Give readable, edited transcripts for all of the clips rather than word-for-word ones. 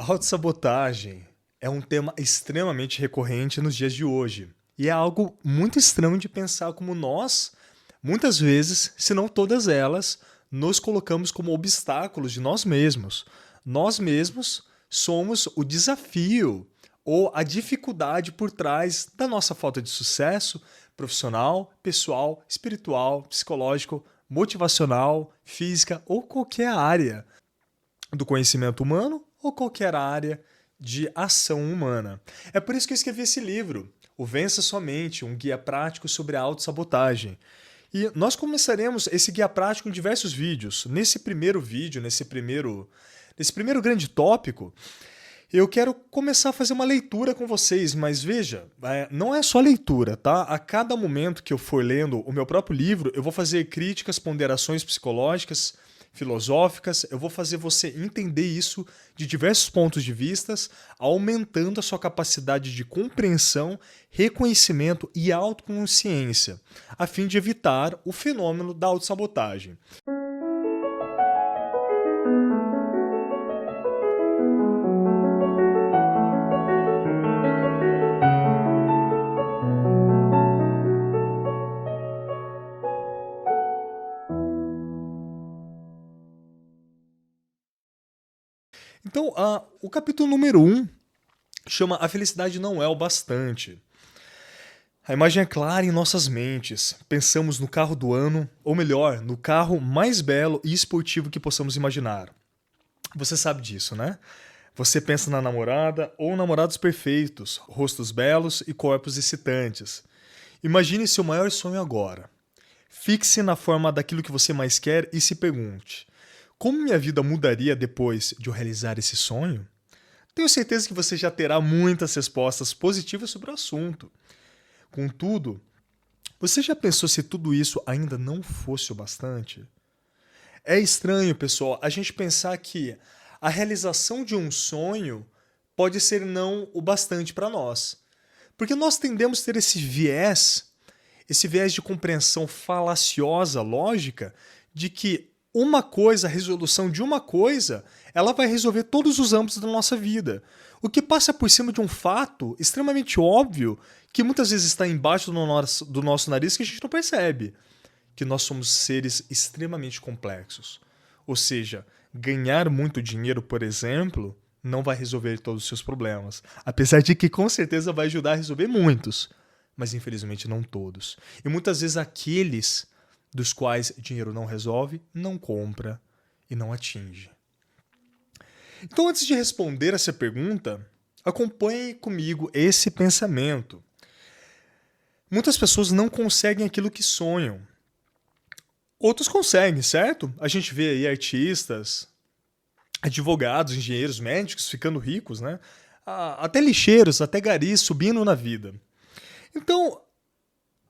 Autossabotagem é um tema extremamente recorrente nos dias de hoje. E é algo muito estranho de pensar como nós, muitas vezes, se não todas elas, nos colocamos como obstáculos de nós mesmos. Nós mesmos somos o desafio ou a dificuldade por trás da nossa falta de sucesso profissional, pessoal, espiritual, psicológico, motivacional, física ou qualquer área do conhecimento humano ou qualquer área de ação humana. É por isso que eu escrevi esse livro, O Vença Sua Mente, um guia prático sobre a autossabotagem. E nós começaremos esse guia prático em diversos vídeos. Nesse primeiro vídeo, nesse primeiro grande tópico, eu quero começar a fazer uma leitura com vocês, mas veja, não é só leitura, tá? A cada momento que eu for lendo o meu próprio livro, eu vou fazer críticas, ponderações psicológicas, filosóficas, eu vou fazer você entender isso de diversos pontos de vistas, aumentando a sua capacidade de compreensão, reconhecimento e autoconsciência, a fim de evitar o fenômeno da autossabotagem. Então, o capítulo número 1 chama A Felicidade Não É o Bastante. A imagem é clara em nossas mentes. Pensamos no carro do ano, ou melhor, no carro mais belo e esportivo que possamos imaginar. Você sabe disso, né? Você pensa na namorada ou namorados perfeitos, rostos belos e corpos excitantes. Imagine seu maior sonho agora. Fixe na forma daquilo que você mais quer e se pergunte: como minha vida mudaria depois de eu realizar esse sonho? Tenho certeza que você já terá muitas respostas positivas sobre o assunto. Contudo, você já pensou se tudo isso ainda não fosse o bastante? É estranho, pessoal, a gente pensar que a realização de um sonho pode ser não o bastante para nós. Porque nós tendemos a ter esse viés de compreensão falaciosa, lógica, de que uma coisa, a resolução de uma coisa, ela vai resolver todos os âmbitos da nossa vida. O que passa por cima de um fato extremamente óbvio, que muitas vezes está embaixo do nosso nariz, que a gente não percebe. Que nós somos seres extremamente complexos. Ou seja, ganhar muito dinheiro, por exemplo, não vai resolver todos os seus problemas. Apesar de que com certeza vai ajudar a resolver muitos. Mas infelizmente não todos. E muitas vezes aqueles dos quais dinheiro não resolve, não compra e não atinge. Então, antes de responder essa pergunta, acompanhe comigo esse pensamento. Muitas pessoas não conseguem aquilo que sonham. Outros conseguem, certo? A gente vê aí artistas, advogados, engenheiros, médicos ficando ricos, né? Até lixeiros, até garis subindo na vida. Então,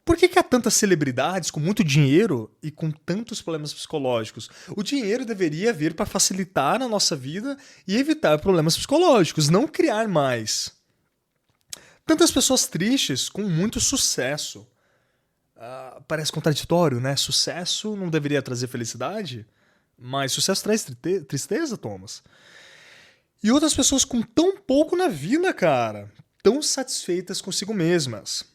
por que há tantas celebridades com muito dinheiro e com tantos problemas psicológicos? O dinheiro deveria vir para facilitar a nossa vida e evitar problemas psicológicos, não criar mais. Tantas pessoas tristes com muito sucesso. Parece contraditório, né? Sucesso não deveria trazer felicidade? Mas sucesso traz tristeza, Thomas. E outras pessoas com tão pouco na vida, cara. Tão satisfeitas consigo mesmas.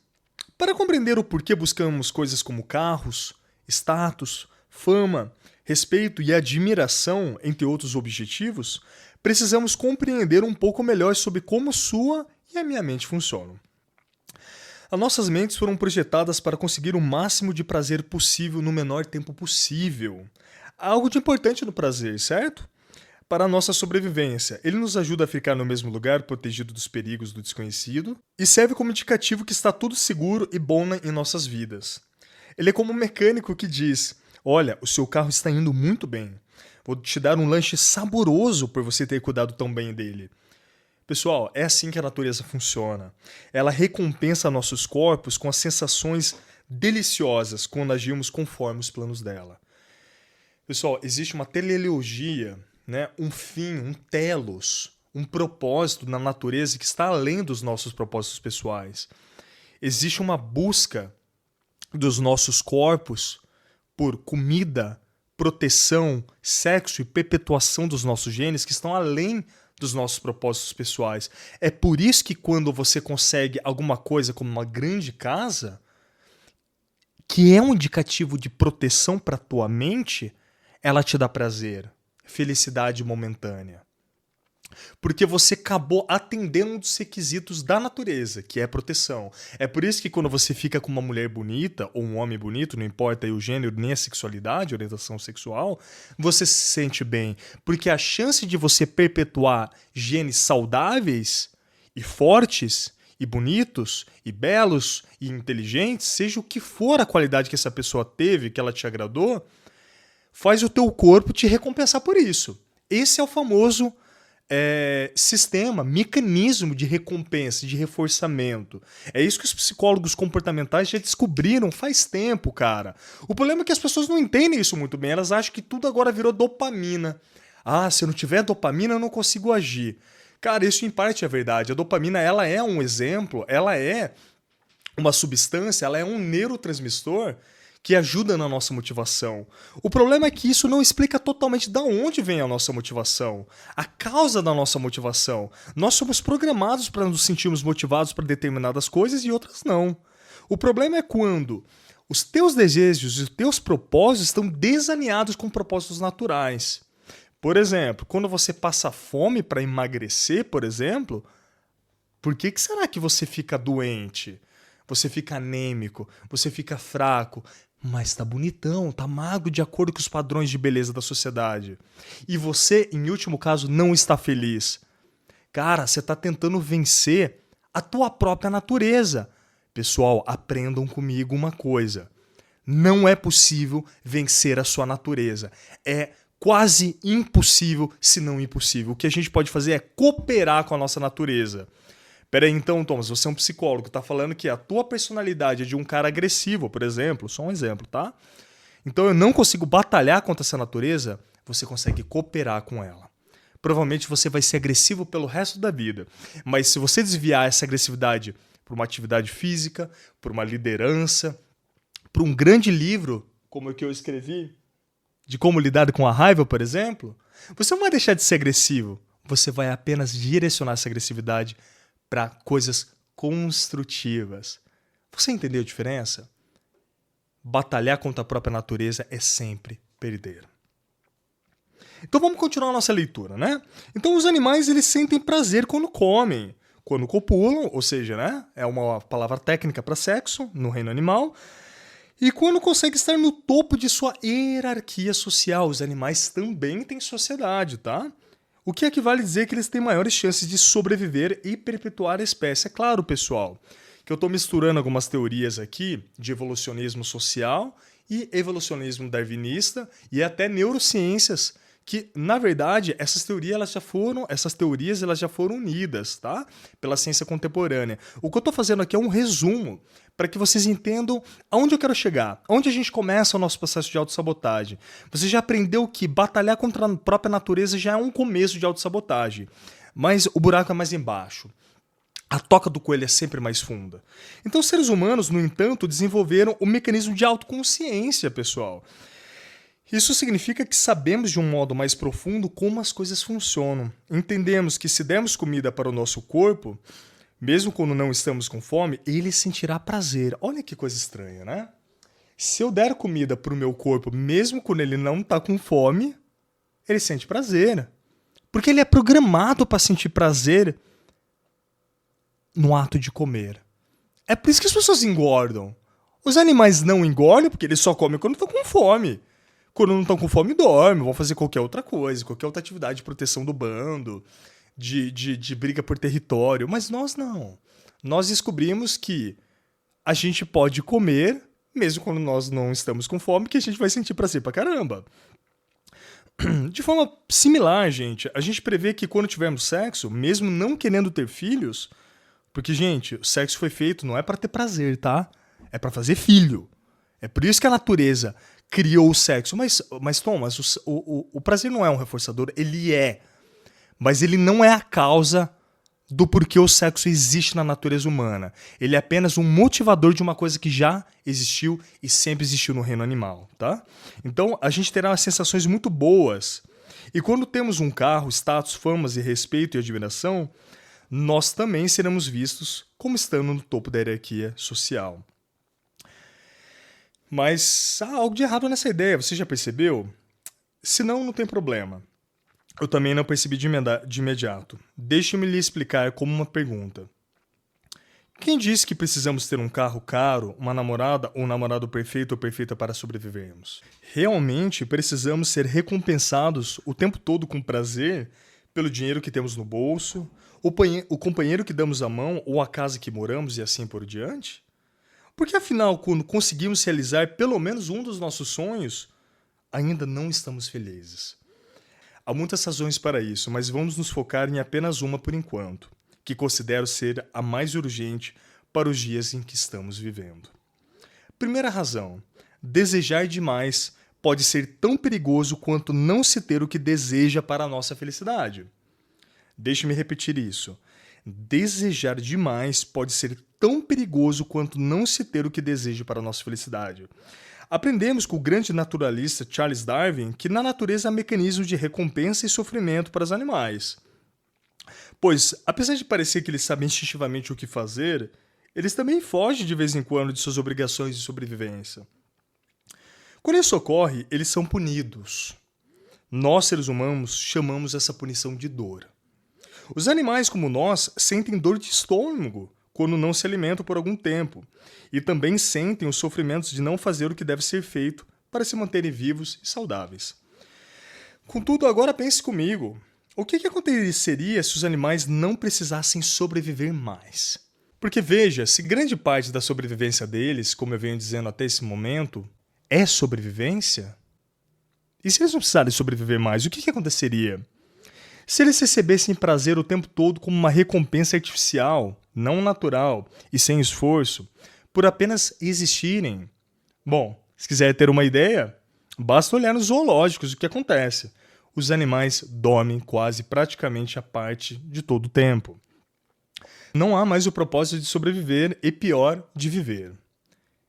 Para compreender o porquê buscamos coisas como carros, status, fama, respeito e admiração, entre outros objetivos, precisamos compreender um pouco melhor sobre como sua e a minha mente funcionam. As nossas mentes foram projetadas para conseguir o máximo de prazer possível no menor tempo possível. Há algo de importante no prazer, certo? Para a nossa sobrevivência. Ele nos ajuda a ficar no mesmo lugar, protegido dos perigos do desconhecido, e serve como indicativo que está tudo seguro e bom em nossas vidas. Ele é como um mecânico que diz: olha, o seu carro está indo muito bem. Vou te dar um lanche saboroso por você ter cuidado tão bem dele. Pessoal, é assim que a natureza funciona. Ela recompensa nossos corpos com as sensações deliciosas quando agimos conforme os planos dela. Pessoal, existe uma teleologia, né? Um fim, um telos, um propósito na natureza que está além dos nossos propósitos pessoais. Existe uma busca dos nossos corpos por comida, proteção, sexo e perpetuação dos nossos genes que estão além dos nossos propósitos pessoais. É por isso que quando você consegue alguma coisa como uma grande casa, que é um indicativo de proteção para tua mente, ela te dá prazer, felicidade momentânea. Porque você acabou atendendo um dos requisitos da natureza, que é proteção. É por isso que quando você fica com uma mulher bonita, ou um homem bonito, não importa aí o gênero, nem a sexualidade, a orientação sexual, você se sente bem. Porque a chance de você perpetuar genes saudáveis e fortes, e bonitos, e belos, e inteligentes, seja o que for a qualidade que essa pessoa teve, que ela te agradou, faz o teu corpo te recompensar por isso. Esse é o famoso sistema, mecanismo de recompensa, de reforçamento. É isso que os psicólogos comportamentais já descobriram faz tempo, cara. O problema é que as pessoas não entendem isso muito bem. Elas acham que tudo agora virou dopamina. Ah, se eu não tiver dopamina, eu não consigo agir. Cara, isso em parte é verdade. A dopamina, ela é um exemplo, ela é uma substância, ela é um neurotransmissor que ajuda na nossa motivação. O problema é que isso não explica totalmente de onde vem a nossa motivação, a causa da nossa motivação. Nós somos programados para nos sentirmos motivados para determinadas coisas e outras não. O problema é quando os teus desejos e os teus propósitos estão desalinhados com propósitos naturais. Por exemplo, quando você passa fome para emagrecer, por exemplo, por que será que você fica doente? Você fica anêmico, você fica fraco, mas tá bonitão, tá magro de acordo com os padrões de beleza da sociedade. E você, em último caso, não está feliz. Cara, você tá tentando vencer a tua própria natureza. Pessoal, aprendam comigo uma coisa. Não é possível vencer a sua natureza. É quase impossível, se não impossível. O que a gente pode fazer é cooperar com a nossa natureza. Peraí, então, Thomas, você é um psicólogo, tá falando que a tua personalidade é de um cara agressivo, por exemplo, só um exemplo, tá? Então eu não consigo batalhar contra essa natureza, você consegue cooperar com ela. Provavelmente você vai ser agressivo pelo resto da vida, mas se você desviar essa agressividade por uma atividade física, por uma liderança, por um grande livro, como o que eu escrevi, de como lidar com a raiva, por exemplo, você não vai deixar de ser agressivo, você vai apenas direcionar essa agressividade para coisas construtivas. Você entendeu a diferença? Batalhar contra a própria natureza é sempre perder. Então vamos continuar a nossa leitura, né? Então os animais eles sentem prazer quando comem, quando copulam, ou seja, né? É uma palavra técnica para sexo no reino animal. E quando conseguem estar no topo de sua hierarquia social, os animais também têm sociedade, tá? O que equivale a dizer que eles têm maiores chances de sobreviver e perpetuar a espécie. É claro, pessoal, que eu estou misturando algumas teorias aqui de evolucionismo social e evolucionismo darwinista e até neurociências, que, na verdade, essas teorias elas já foram unidas, tá? Pela ciência contemporânea. O que eu estou fazendo aqui é um resumo para que vocês entendam aonde eu quero chegar, onde a gente começa o nosso processo de autossabotagem. Você já aprendeu que batalhar contra a própria natureza já é um começo de autossabotagem, mas o buraco é mais embaixo. A toca do coelho é sempre mais funda. Então, os seres humanos, no entanto, desenvolveram o mecanismo de autoconsciência, pessoal. Isso significa que sabemos de um modo mais profundo como as coisas funcionam. Entendemos que se dermos comida para o nosso corpo, mesmo quando não estamos com fome, ele sentirá prazer. Olha que coisa estranha, né? Se eu der comida para o meu corpo, mesmo quando ele não está com fome, ele sente prazer. Porque ele é programado para sentir prazer no ato de comer. É por isso que as pessoas engordam. Os animais não engordam porque eles só comem quando estão com fome. Quando não estão com fome, dormem, vão fazer qualquer outra coisa, qualquer outra atividade de proteção do bando, de briga por território. Mas nós não. Nós descobrimos que a gente pode comer, mesmo quando nós não estamos com fome, que a gente vai sentir prazer pra caramba. De forma similar, gente, a gente prevê que quando tivermos sexo, mesmo não querendo ter filhos, porque, gente, o sexo foi feito não é pra ter prazer, tá? É pra fazer filho. É por isso que a natureza criou o sexo. Mas Thomas, o prazer não é um reforçador, ele é. Mas ele não é a causa do porquê o sexo existe na natureza humana. Ele é apenas um motivador de uma coisa que já existiu e sempre existiu no reino animal, tá? Então, a gente terá sensações muito boas E quando temos um carro, status, famas e respeito e admiração, nós também seremos vistos como estando no topo da hierarquia social. Mas há algo de errado nessa ideia, você já percebeu? Se não, não tem problema. Eu também não percebi de imediato. Deixe-me lhe explicar como uma pergunta. Quem disse que precisamos ter um carro caro, uma namorada ou um namorado perfeito ou perfeita para sobrevivermos? Realmente precisamos ser recompensados o tempo todo com prazer pelo dinheiro que temos no bolso, o companheiro que damos a mão ou a casa que moramos e assim por diante? Porque afinal, quando conseguimos realizar pelo menos um dos nossos sonhos, ainda não estamos felizes. Há muitas razões para isso, mas vamos nos focar em apenas uma por enquanto, que considero ser a mais urgente para os dias em que estamos vivendo. Primeira razão: desejar demais pode ser tão perigoso quanto não se ter o que deseja para a nossa felicidade. Deixe-me repetir isso. Desejar demais pode ser tão perigoso quanto não se ter o que deseja para a nossa felicidade. Aprendemos com o grande naturalista Charles Darwin que na natureza há mecanismos de recompensa e sofrimento para os animais. Pois, apesar de parecer que eles sabem instintivamente o que fazer, eles também fogem de vez em quando de suas obrigações de sobrevivência. Quando isso ocorre, eles são punidos. Nós, seres humanos, chamamos essa punição de dor. Os animais, como nós, sentem dor de estômago quando não se alimentam por algum tempo, e também sentem os sofrimentos de não fazer o que deve ser feito para se manterem vivos e saudáveis. Contudo, agora pense comigo, o que aconteceria se os animais não precisassem sobreviver mais? Porque veja, se grande parte da sobrevivência deles, como eu venho dizendo até esse momento, é sobrevivência, e se eles não precisarem sobreviver mais, o que aconteceria? Se eles recebessem prazer o tempo todo como uma recompensa artificial, não natural e sem esforço, por apenas existirem. Bom, se quiser ter uma ideia, basta olhar nos zoológicos o que acontece. Os animais dormem quase praticamente a parte de todo o tempo. Não há mais o propósito de sobreviver e pior, de viver.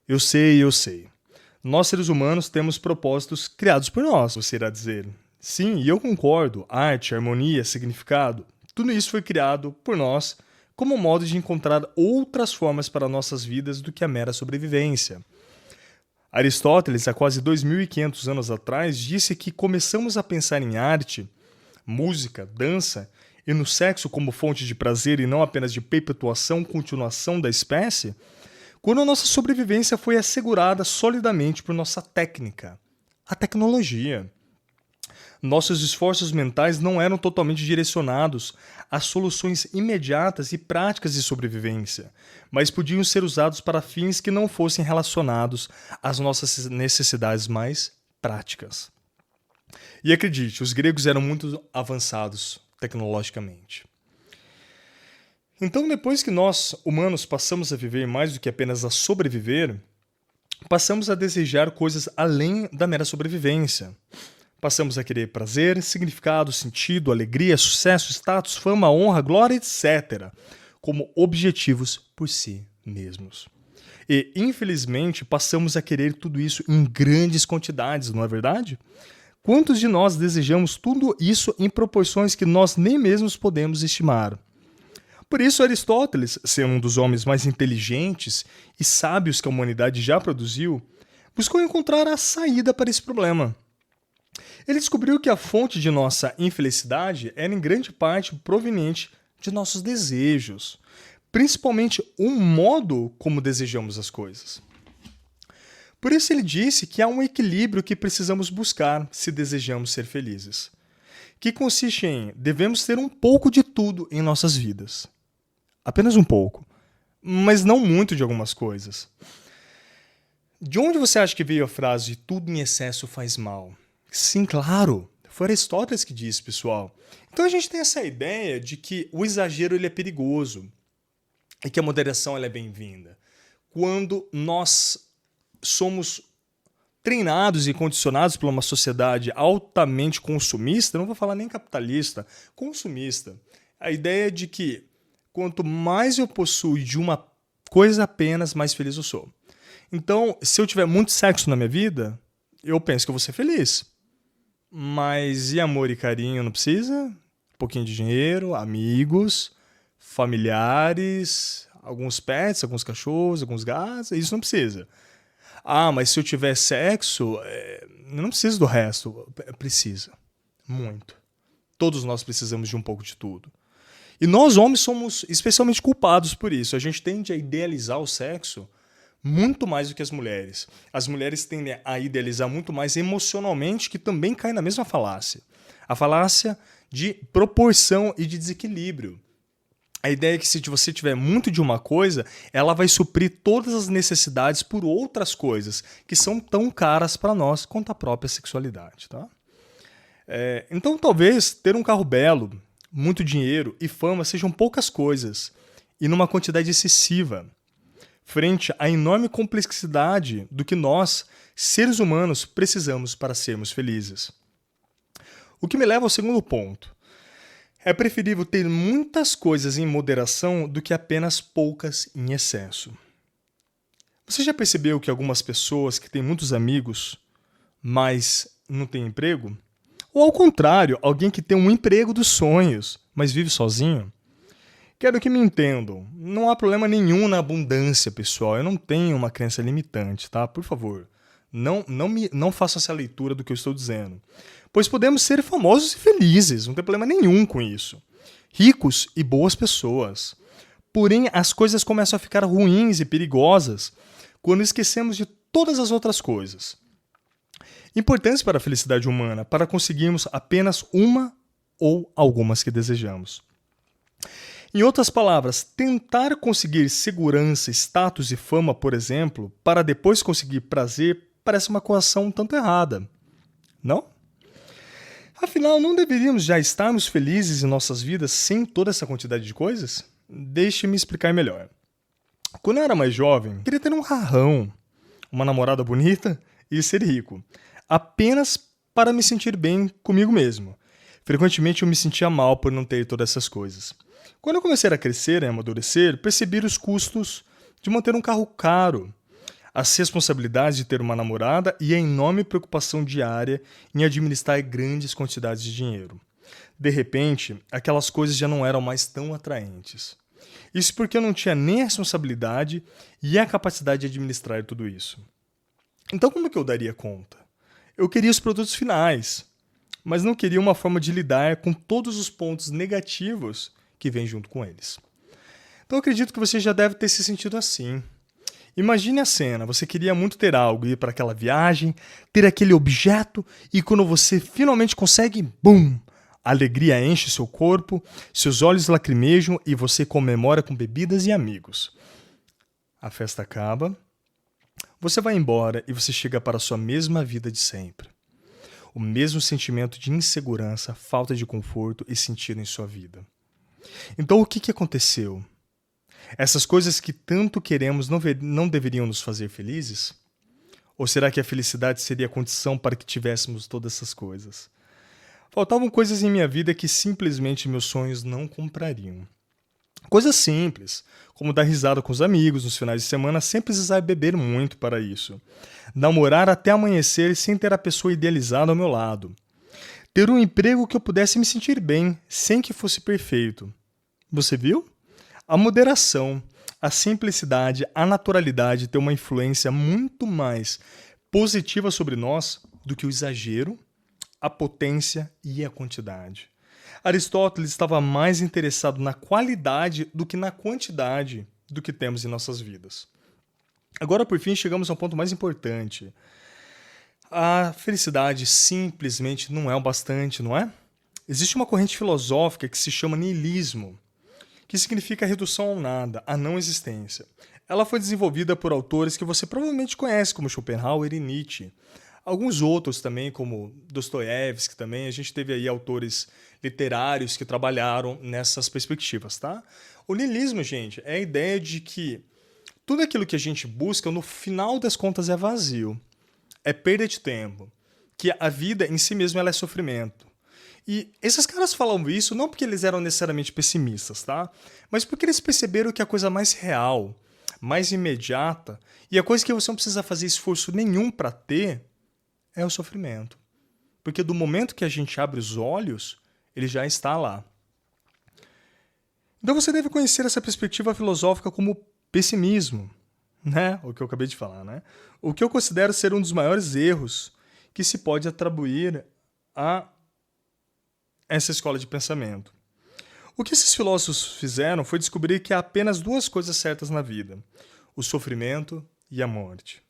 Eu sei. Nós, seres humanos, temos propósitos criados por nós, você irá dizer. Sim, e eu concordo. Arte, harmonia, significado, tudo isso foi criado por nós como modo de encontrar outras formas para nossas vidas do que a mera sobrevivência. Aristóteles, há quase 2.500 anos atrás, disse que começamos a pensar em arte, música, dança e no sexo como fonte de prazer e não apenas de perpetuação, continuação da espécie, quando a nossa sobrevivência foi assegurada solidamente por nossa técnica, a tecnologia. Nossos esforços mentais não eram totalmente direcionados a soluções imediatas e práticas de sobrevivência, mas podiam ser usados para fins que não fossem relacionados às nossas necessidades mais práticas. E acredite, os gregos eram muito avançados tecnologicamente. Então, depois que nós, humanos, passamos a viver mais do que apenas a sobreviver, passamos a desejar coisas além da mera sobrevivência. Passamos a querer prazer, significado, sentido, alegria, sucesso, status, fama, honra, glória, etc., como objetivos por si mesmos. E, infelizmente, passamos a querer tudo isso em grandes quantidades, não é verdade? Quantos de nós desejamos tudo isso em proporções que nós nem mesmos podemos estimar? Por isso, Aristóteles, sendo um dos homens mais inteligentes e sábios que a humanidade já produziu, buscou encontrar a saída para esse problema. Ele descobriu que a fonte de nossa infelicidade era em grande parte proveniente de nossos desejos, principalmente o modo como desejamos as coisas. Por isso ele disse que há um equilíbrio que precisamos buscar se desejamos ser felizes, que consiste em devemos ter um pouco de tudo em nossas vidas. Apenas um pouco, mas não muito de algumas coisas. De onde você acha que veio a frase tudo em excesso faz mal? Sim, claro. Foi Aristóteles que disse, pessoal. Então a gente tem essa ideia de que o exagero ele é perigoso e que a moderação ela é bem-vinda. Quando nós somos treinados e condicionados por uma sociedade altamente consumista, não vou falar nem capitalista, consumista. A ideia de que quanto mais eu possuo de uma coisa apenas, mais feliz eu sou. Então, se eu tiver muito sexo na minha vida, eu penso que eu vou ser feliz. Mas e amor e carinho não precisa? Um pouquinho de dinheiro, amigos, familiares, alguns pets, alguns cachorros, alguns gatos, isso não precisa. Ah, mas se eu tiver sexo, eu não preciso do resto. Precisa. Muito. Todos nós precisamos de um pouco de tudo. E nós, homens, somos especialmente culpados por isso. A gente tende a idealizar o sexo muito mais do que as mulheres. As mulheres tendem a idealizar muito mais emocionalmente, que também cai na mesma falácia. A falácia de proporção e de desequilíbrio. A ideia é que se você tiver muito de uma coisa, ela vai suprir todas as necessidades por outras coisas que são tão caras para nós quanto a própria sexualidade. Tá? Então, talvez ter um carro belo, muito dinheiro e fama sejam poucas coisas e numa quantidade excessiva, frente à enorme complexidade do que nós, seres humanos, precisamos para sermos felizes. O que me leva ao segundo ponto. É preferível ter muitas coisas em moderação do que apenas poucas em excesso. Você já percebeu que algumas pessoas que têm muitos amigos, mas não têm emprego? Ou ao contrário, alguém que tem um emprego dos sonhos, mas vive sozinho? Quero que me entendam, não há problema nenhum na abundância, pessoal. Eu não tenho uma crença limitante, tá? Por favor, não faça essa leitura do que eu estou dizendo. Pois podemos ser famosos e felizes, não tem problema nenhum com isso. Ricos e boas pessoas. Porém, as coisas começam a ficar ruins e perigosas quando esquecemos de todas as outras coisas. Importantes para a felicidade humana, para conseguirmos apenas uma ou algumas que desejamos. Em outras palavras, tentar conseguir segurança, status e fama, por exemplo, para depois conseguir prazer, parece uma coação um tanto errada. Não? Afinal, não deveríamos já estarmos felizes em nossas vidas sem toda essa quantidade de coisas? Deixe-me explicar melhor. Quando eu era mais jovem, queria ter um carrão, uma namorada bonita e ser rico, apenas para me sentir bem comigo mesmo. Frequentemente eu me sentia mal por não ter todas essas coisas. Quando eu comecei a crescer e amadurecer, percebi os custos de manter um carro caro, as responsabilidades de ter uma namorada e a enorme preocupação diária em administrar grandes quantidades de dinheiro. De repente, aquelas coisas já não eram mais tão atraentes. Isso porque eu não tinha nem a responsabilidade e a capacidade de administrar tudo isso. Então como que eu daria conta? Eu queria os produtos finais, mas não queria uma forma de lidar com todos os pontos negativos que vêm junto com eles. Então eu acredito que você já deve ter se sentido assim. Imagine a cena, você queria muito ter algo, ir para aquela viagem, ter aquele objeto e quando você finalmente consegue, bum! A alegria enche seu corpo, seus olhos lacrimejam e você comemora com bebidas e amigos. A festa acaba, você vai embora e você chega para a sua mesma vida de sempre. O mesmo sentimento de insegurança, falta de conforto e sentido em sua vida. Então o que aconteceu? Essas coisas que tanto queremos não deveriam nos fazer felizes? Ou será que a felicidade seria a condição para que tivéssemos todas essas coisas? Faltavam coisas em minha vida que simplesmente meus sonhos não comprariam. Coisas simples, como dar risada com os amigos nos finais de semana sem precisar beber muito para isso. Namorar até amanhecer sem ter a pessoa idealizada ao meu lado. Ter um emprego que eu pudesse me sentir bem, sem que fosse perfeito. Você viu? A moderação, a simplicidade, a naturalidade têm uma influência muito mais positiva sobre nós do que o exagero, a potência e a quantidade. Aristóteles estava mais interessado na qualidade do que na quantidade do que temos em nossas vidas. Agora, por fim, chegamos ao ponto mais importante. A felicidade simplesmente não é o bastante, não é? Existe uma corrente filosófica que se chama niilismo, que significa redução ao nada, a não existência. Ela foi desenvolvida por autores que você provavelmente conhece, como Schopenhauer e Nietzsche. Alguns outros também, como Dostoiévski também. A gente teve aí autores literários que trabalharam nessas perspectivas, tá? O niilismo, gente, é a ideia de que tudo aquilo que a gente busca, no final das contas, é vazio. É perda de tempo. Que a vida em si mesma ela é sofrimento. E esses caras falam isso não porque eles eram necessariamente pessimistas, tá? Mas porque eles perceberam que a coisa mais real, mais imediata, e a coisa que você não precisa fazer esforço nenhum para ter, é o sofrimento. Porque do momento que a gente abre os olhos, ele já está lá. Então você deve conhecer essa perspectiva filosófica como pessimismo, né? O que eu acabei de falar, né? O que eu considero ser um dos maiores erros que se pode atribuir a essa escola de pensamento. O que esses filósofos fizeram foi descobrir que há apenas duas coisas certas na vida: o sofrimento e a morte.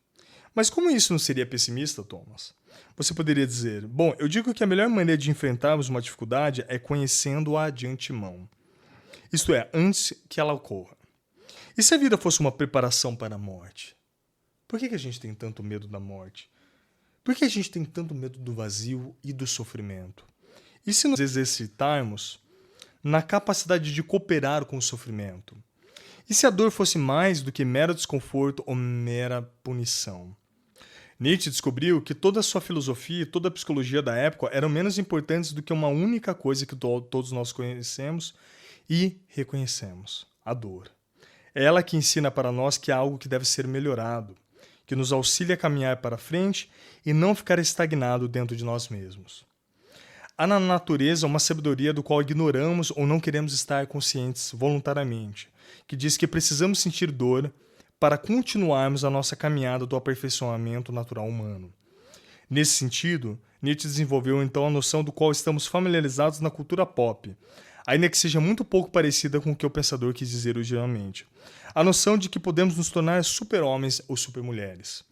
Mas como isso não seria pessimista, Thomas? Você poderia dizer, bom, eu digo que a melhor maneira de enfrentarmos uma dificuldade é conhecendo-a de antemão. Isto é, antes que ela ocorra. E se a vida fosse uma preparação para a morte? Por que a gente tem tanto medo da morte? Por que a gente tem tanto medo do vazio e do sofrimento? E se nos exercitarmos na capacidade de cooperar com o sofrimento? E se a dor fosse mais do que mero desconforto ou mera punição? Nietzsche descobriu que toda a sua filosofia e toda a psicologia da época eram menos importantes do que uma única coisa que todos nós conhecemos e reconhecemos: a dor. É ela que ensina para nós que há algo que deve ser melhorado, que nos auxilia a caminhar para frente e não ficar estagnado dentro de nós mesmos. Há na natureza uma sabedoria do qual ignoramos ou não queremos estar conscientes voluntariamente, que diz que precisamos sentir dor para continuarmos a nossa caminhada do aperfeiçoamento natural humano. Nesse sentido, Nietzsche desenvolveu então a noção do qual estamos familiarizados na cultura pop, ainda que seja muito pouco parecida com o que o pensador quis dizer originalmente. A noção de que podemos nos tornar super-homens ou super-mulheres.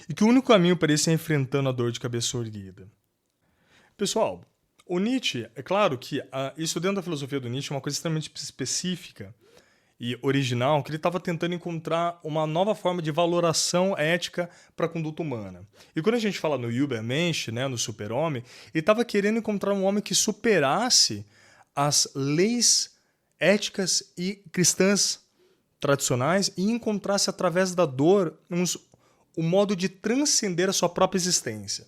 E que o único caminho para isso é enfrentando a dor de cabeça erguida. Pessoal, o Nietzsche, é claro que isso dentro da filosofia do Nietzsche é uma coisa extremamente específica e original, que ele estava tentando encontrar uma nova forma de valoração ética para a conduta humana. E quando a gente fala no Übermensch, né, no super-homem, ele estava querendo encontrar um homem que superasse as leis éticas e cristãs tradicionais e encontrasse através da dor um modo de transcender a sua própria existência.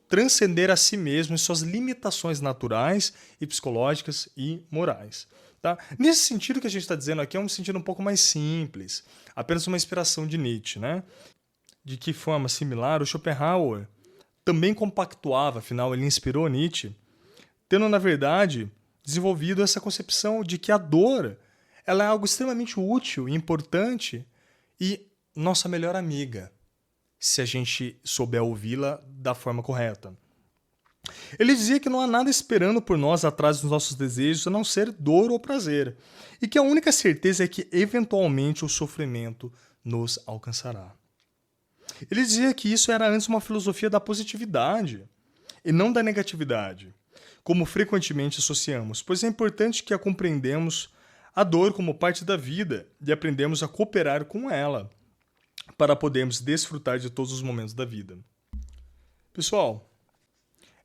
Transcender a si mesmo e suas limitações naturais e psicológicas e morais. Tá? Nesse sentido que a gente está dizendo aqui é um sentido um pouco mais simples, apenas uma inspiração de Nietzsche. Né? De que forma similar, o Schopenhauer também compactuava, afinal ele inspirou Nietzsche, tendo na verdade desenvolvido essa concepção de que a dor ela é algo extremamente útil, importante e nossa melhor amiga, se a gente souber ouvi-la da forma correta. Ele dizia que não há nada esperando por nós atrás dos nossos desejos a não ser dor ou prazer, e que a única certeza é que eventualmente o sofrimento nos alcançará. Ele dizia que isso era antes uma filosofia da positividade e não da negatividade, como frequentemente associamos, pois é importante que a compreendemos a dor como parte da vida e aprendemos a cooperar com ela, para podermos desfrutar de todos os momentos da vida. Pessoal,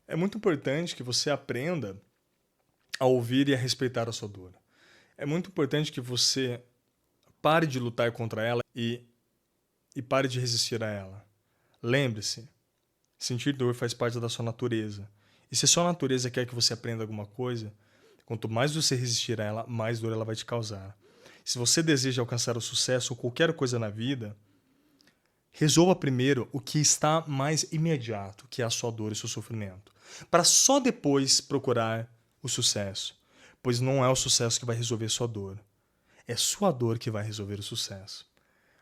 é muito importante que você aprenda a ouvir e a respeitar a sua dor. É muito importante que você pare de lutar contra ela e pare de resistir a ela. Lembre-se, sentir dor faz parte da sua natureza. E se a sua natureza quer que você aprenda alguma coisa, quanto mais você resistir a ela, mais dor ela vai te causar. Se você deseja alcançar o sucesso ou qualquer coisa na vida, resolva primeiro o que está mais imediato, que é a sua dor e o seu sofrimento, para só depois procurar o sucesso, pois não é o sucesso que vai resolver sua dor, é sua dor que vai resolver o sucesso.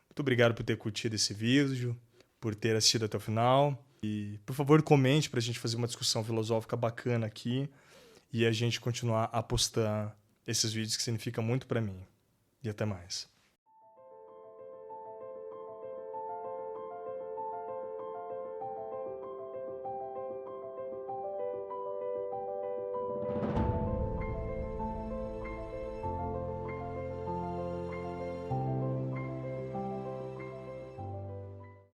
Muito obrigado por ter curtido esse vídeo, por ter assistido até o final, e por favor comente para a gente fazer uma discussão filosófica bacana aqui e a gente continuar a postar esses vídeos que significam muito para mim. E até mais.